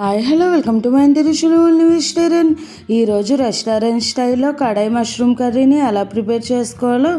Hi hello welcome to my ఇంటి రుచులు only vegetarian. ఈరోజు రెస్టారెంట్ స్టైల్లో కడాయి మష్రూమ్ కర్రీని ఎలా ప్రిపేర్ చేసుకోవాలో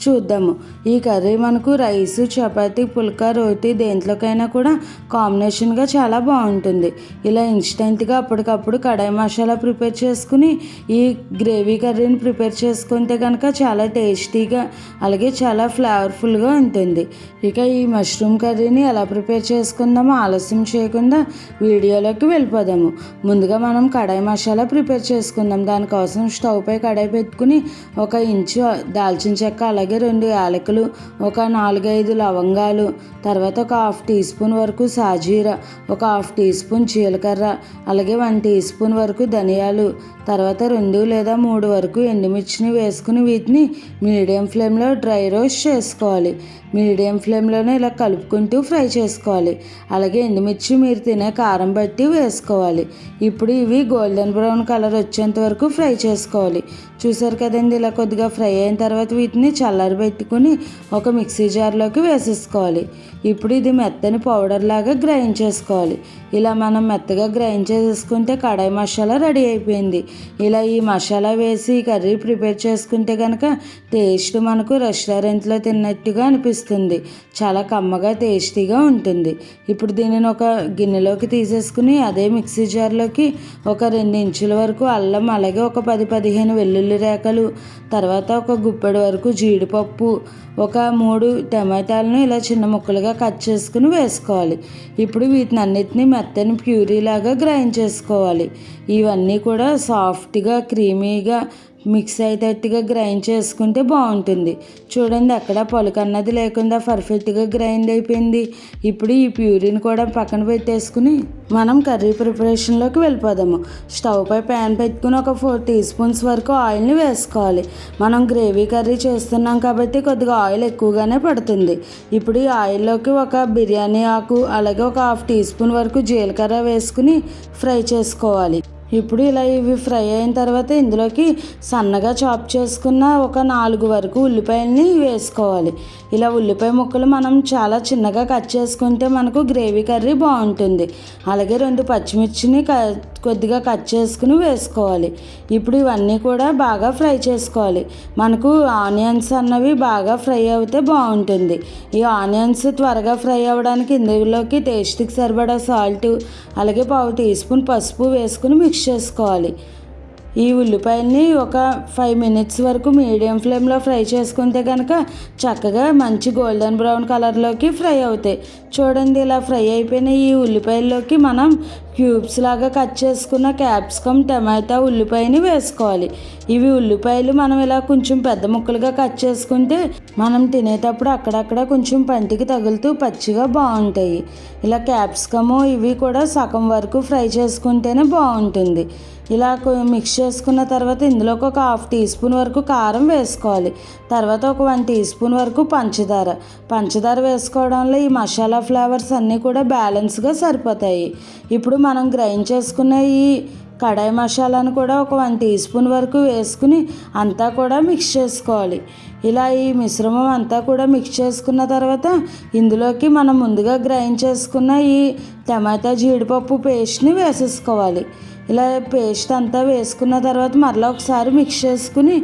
చూద్దాము. ఈ కర్రీ మనకు రైస్, చపాతీ, పుల్కా, రోటీ దేంట్లోకైనా కూడా కాంబినేషన్గా చాలా బాగుంటుంది. ఇలా ఇన్స్టెంట్గా అప్పటికప్పుడు కడాయి మసాలా ప్రిపేర్ చేసుకుని ఈ గ్రేవీ కర్రీని ప్రిపేర్ చేసుకుంటే కనుక చాలా టేస్టీగా అలాగే చాలా ఫ్లేవర్ఫుల్గా ఉంటుంది. ఇక ఈ మష్రూమ్ కర్రీని ఎలా ప్రిపేర్ చేసుకుందామో ఆలస్యం చేయకుండా వీడియోలోకి వెళ్ళిపోదాము. ముందుగా మనం కడాయి మసాలా ప్రిపేర్ చేసుకుందాం. దానికోసం స్టవ్ పై కడాయి పెట్టుకుని 1 ఇంచు దాల్చిన చెక్క, అలాగే 2 యాలకులు, ఒక 4-5 లవంగాలు, తర్వాత ఒక 1/2 టీ స్పూన్ వరకు సాజీరా, ఒక 1/2 టీ స్పూన్ జీలకర్ర, అలాగే 1 టీ స్పూన్ వరకు ధనియాలు, తర్వాత 2 లేదా 3 వరకు ఎండుమిర్చిని వేసుకుని వీటిని మీడియం ఫ్లేమ్లో డ్రై రోస్ట్ చేసుకోవాలి. మీడియం ఫ్లేమ్లోనే ఇలా కలుపుకుంటూ ఫ్రై చేసుకోవాలి. అలాగే ఎండుమిర్చి మీరు తినే కారం బట్టి వేసుకోవాలి. ఇప్పుడు ఇవి గోల్డెన్ బ్రౌన్ కలర్ వచ్చేంత వరకు ఫ్రై చేసుకోవాలి. చూసారు కదండి, ఇలా కొద్దిగా ఫ్రై అయిన తర్వాత వీటిని చల్లారబెట్టుకుని ఒక మిక్సీ జార్లోకి వేసేసుకోవాలి. ఇప్పుడు ఇది మెత్తని పౌడర్ లాగా గ్రైండ్ చేసుకోవాలి. ఇలా మనం మెత్తగా గ్రైండ్ చేసుకుంటే కడాయి మసాలా రెడీ అయిపోయింది. ఇలా ఈ మసాలా వేసి కర్రీ ప్రిపేర్ చేసుకుంటే కనుక టేస్ట్ మనకు రెస్టారెంట్లో తిన్నట్టుగా అనిపిస్తుంది. చాలా కమ్మగా టేస్టీగా ఉంటుంది. ఇప్పుడు దీనిని ఒక గిన్నెలోకి తీసేసుకుని అదే మిక్సీ జార్లోకి ఒక 2 ఇంచుల వరకు అల్లం, అలాగే ఒక 10-15 వెల్లుల్లి రేఖలు, తర్వాత ఒక గుప్పెడు వరకు జీడిపప్పు, ఒక 3 టమాటాలను ఇలా చిన్న ముక్కలుగా కట్ చేసుకుని వేసుకోవాలి. ఇప్పుడు వీటిని అన్నిటినీ మెత్తని ప్యూరీలాగా గ్రైండ్ చేసుకోవాలి. ఇవన్నీ కూడా సాఫ్ట్గా క్రీమీగా మిక్స్ అయ్యేటట్టుగా గ్రైండ్ చేసుకుంటే బాగుంటుంది. చూడండి, అక్కడ పలుకన్నది లేకుండా పర్ఫెక్ట్గా గ్రైండ్ అయిపోయింది. ఇప్పుడు ఈ ప్యూరీని కూడా పక్కన పెట్టేసుకుని మనం కర్రీ ప్రిపరేషన్లోకి వెళ్ళిపోదాము. స్టవ్ పై ప్యాన్ పెట్టుకుని ఒక 4 టీ స్పూన్స్ వరకు ఆయిల్ని వేసుకోవాలి. మనం గ్రేవీ కర్రీ చేస్తున్నాం కాబట్టి కొద్దిగా ఆయిల్ ఎక్కువగానే పడుతుంది. ఇప్పుడు ఈ ఆయిల్లోకి ఒక బిర్యానీ ఆకు, అలాగే ఒక 1/2 టీ స్పూన్ వరకు జీలకర్ర వేసుకుని ఫ్రై చేసుకోవాలి. ఇప్పుడు ఇలా ఇవి ఫ్రై అయిన తర్వాత ఇందులోకి సన్నగా చాప్ చేసుకున్న ఒక 4 వరకు ఉల్లిపాయలని వేసుకోవాలి. ఇలా ఉల్లిపాయ ముక్కలు మనం చాలా చిన్నగా కట్ చేసుకుంటే మనకు గ్రేవీ కర్రీ బాగుంటుంది. అలాగే 2 పచ్చిమిర్చిని కొద్దిగా కట్ చేసుకుని వేసుకోవాలి. ఇప్పుడు ఇవన్నీ కూడా బాగా ఫ్రై చేసుకోవాలి. మనకు ఆనియన్స్ అన్నవి బాగా ఫ్రై అవుతే బాగుంటుంది. ఈ ఆనియన్స్ త్వరగా ఫ్రై అవ్వడానికి ఇందులోకి టేస్ట్కి సరిపడా సాల్ట్, అలాగే 1/2 టీ స్పూన్ పసుపు వేసుకుని మిక్స్ చేసుకోవాలి. ఈ ఉల్లిపాయల్ని ఒక 5 మినిట్స్ వరకు మీడియం ఫ్లేమ్లో ఫ్రై చేసుకుంటే కనుక చక్కగా మంచి గోల్డెన్ బ్రౌన్ కలర్లోకి ఫ్రై అవుతాయి. చూడండి, ఇలా ఫ్రై అయిపోయిన ఈ ఉల్లిపాయల్లోకి మనం క్యూబ్స్ లాగా కట్ చేసుకున్న క్యాప్సికమ్, టమాటా, ఉల్లిపాయని వేసుకోవాలి. ఇవి ఉల్లిపాయలు మనం ఇలా కొంచెం పెద్ద ముక్కలుగా కట్ చేసుకుంటే మనం తినేటప్పుడు అక్కడక్కడ కొంచెం పంటికి తగులుతూ పచ్చిగా బాగుంటాయి. ఇలా క్యాప్సికము ఇవి కూడా సగం వరకు ఫ్రై చేసుకుంటేనే బాగుంటుంది. ఇలా మిక్స్ చేసుకున్న తర్వాత ఇందులోకి ఒక 1/2 టీ స్పూన్ వరకు కారం వేసుకోవాలి. తర్వాత ఒక 1 టీ స్పూన్ వరకు పంచదార వేసుకోవడం వల్ల ఈ మసాలా ఫ్లేవర్స్ అన్నీ కూడా బ్యాలెన్స్గా సరిపోతాయి. ఇప్పుడు మనం గ్రైండ్ చేసుకున్న ఈ కడాయి మసాలాను కూడా ఒక 1 టీ స్పూన్ వరకు వేసుకుని అంతా కూడా మిక్స్ చేసుకోవాలి. ఇలా ఈ మిశ్రమం అంతా కూడా మిక్స్ చేసుకున్న తర్వాత ఇందులోకి మనం ముందుగా గ్రైండ్ చేసుకున్న ఈ టమాటా జీడిపప్పు పేస్ట్ని వేసేసుకోవాలి. ఇలా పేస్ట్ అంతా వేసుకున్న తర్వాత మరలా ఒకసారి మిక్స్ చేసుకుని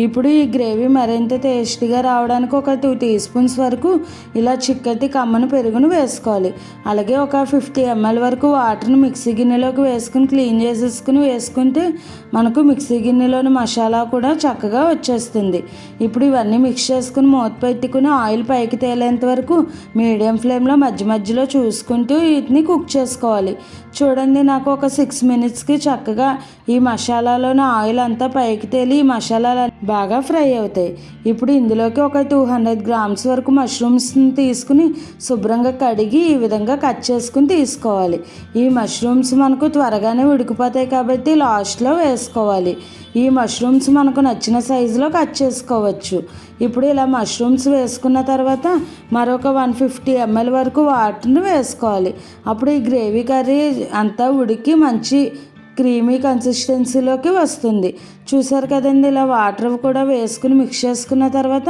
ఇప్పుడు ఈ గ్రేవీ మరింత టేస్టీగా రావడానికి ఒక 2 టీ స్పూన్స్ వరకు ఇలా చిక్కటి కమ్మని పెరుగును వేసుకోవాలి. అలాగే ఒక 50 ml వరకు వాటర్ని మిక్సీ గిన్నెలోకి వేసుకుని క్లీన్ చేసేసుకుని వేసుకుంటే మనకు మిక్సీ గిన్నెలోని మసాలా కూడా చక్కగా వచ్చేస్తుంది. ఇప్పుడు ఇవన్నీ మిక్స్ చేసుకుని మూత పెట్టుకుని ఆయిల్ పైకి తేలేంత వరకు మీడియం ఫ్లేమ్లో మధ్యలో చూసుకుంటూ వీటిని కుక్ చేసుకోవాలి. చూడండి, నాకు ఒక 6 మినిట్స్కి చక్కగా ఈ మసాలాలోని ఆయిల్ అంతా పైకి తేలి ఈ మసాలాలు బాగా ఫ్రై అవుతాయి. ఇప్పుడు ఇందులోకి ఒక 200 గ్రామ్స్ వరకు మష్రూమ్స్ని తీసుకుని శుభ్రంగా కడిగి ఈ విధంగా కట్ చేసుకుని తీసుకోవాలి. ఈ మష్రూమ్స్ మనకు త్వరగానే ఉడికిపోతాయి కాబట్టి లాస్ట్లో వేసుకోవాలి. ఈ మష్రూమ్స్ మనకు నచ్చిన సైజులో కట్ చేసుకోవచ్చు. ఇప్పుడు ఇలా మష్రూమ్స్ వేసుకున్న తర్వాత మరొక 150 ml వరకు వాటర్ని వేసుకోవాలి. అప్పుడు ఈ గ్రేవీ కర్రీ అంతా ఉడికి మంచి క్రీమీ కన్సిస్టెన్సీలోకి వస్తుంది. చూసారు కదండి, ఇలా వాటర్ కూడా వేసుకుని మిక్స్ చేసుకున్న తర్వాత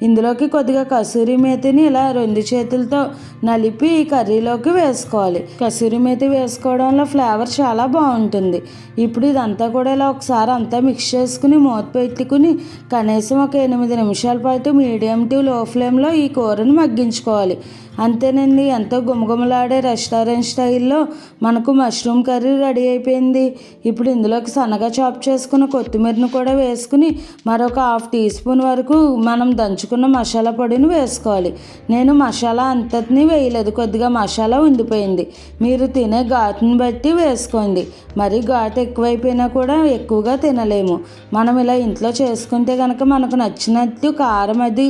ఇందులోకి కొద్దిగా కసూరి మేతిని ఇలా 2 చేతులతో నలిపి ఈ కర్రీలోకి వేసుకోవాలి. కసూరి మేతి వేసుకోవడం వల్ల ఫ్లేవర్ చాలా బాగుంటుంది. ఇప్పుడు ఇదంతా కూడా ఇలా ఒకసారి అంతా మిక్స్ చేసుకుని మూత పెట్టుకుని కనీసం ఒక 8 నిమిషాల పాటు మీడియం టు లో ఫ్లేమ్లో ఈ కూరను మగ్గించుకోవాలి. అంతేనండి, ఎంతో గుమగుమలాడే రెస్టారెంట్ స్టైల్లో మనకు మష్రూమ్ కర్రీ రెడీ అయిపోయింది. ఇప్పుడు ఇందులోకి సన్నగా చాప్ చేసుకున్న కొత్తిమీరను కూడా వేసుకుని మరొక 1/2 టీ స్పూన్ వరకు మనం దంచుకున్న మసాలా పొడిని వేసుకోవాలి. నేను మసాలా అంతటిని వేయలేదు, కొద్దిగా మసాలా ఉండిపోయింది. మీరు తినే ఘాటుని బట్టి వేసుకోండి. మరీ ఘాటు ఎక్కువైపోయినా కూడా ఎక్కువగా తినలేము. మనం ఇలా ఇంట్లో చేసుకుంటే కనుక మనకు నచ్చినట్టు కారం అది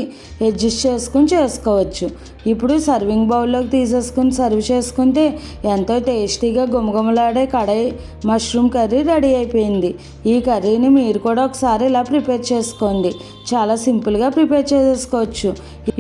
అడ్జస్ట్ చేసుకుని చేసుకోవచ్చు. ఇప్పుడు సర్వింగ్ బౌల్లోకి తీసేసుకుని సర్వ్ చేసుకుంటే ఎంతో టేస్టీగా గుమగుమలాడే కడాయి మష్రూమ్ కర్రీ రెడీ అయిపోయింది. ఈ కర్రీని మీరు కూడా ఒకసారి ఇలా ప్రిపేర్ చేసుకోండి. చాలా సింపుల్గా ప్రిపేర్ చేసుకోవచ్చు.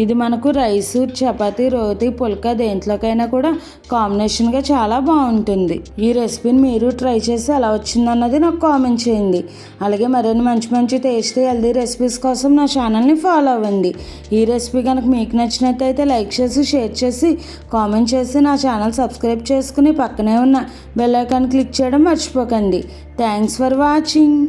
ఇది మనకు రైసు, చపాతీ, రోటీ, పుల్కా దేంట్లోకైనా కూడా కాంబినేషన్గా చాలా బాగుంటుంది. ఈ రెసిపీని మీరు ట్రై చేసి ఎలా వచ్చిందన్నది నాకు కామెంట్ చేయండి. అలాగే మరిన్ని మంచి మంచి టేస్టీ హెల్దీ రెసిపీస్ కోసం నా ఛానల్ని ఫాలో అవ్వండి. ఈ రెసిపీ కనుక మీకు నచ్చినట్టయితే లైక్ చేసి, షేర్ చేసి, కామెంట్ చేసి నా ఛానల్ సబ్స్క్రైబ్ చేసుకుని పక్కనే ఉన్న బెల్ ఐకాన్ క్లిక్ చేయడం మర్చిపోకండి. Thanks for watching.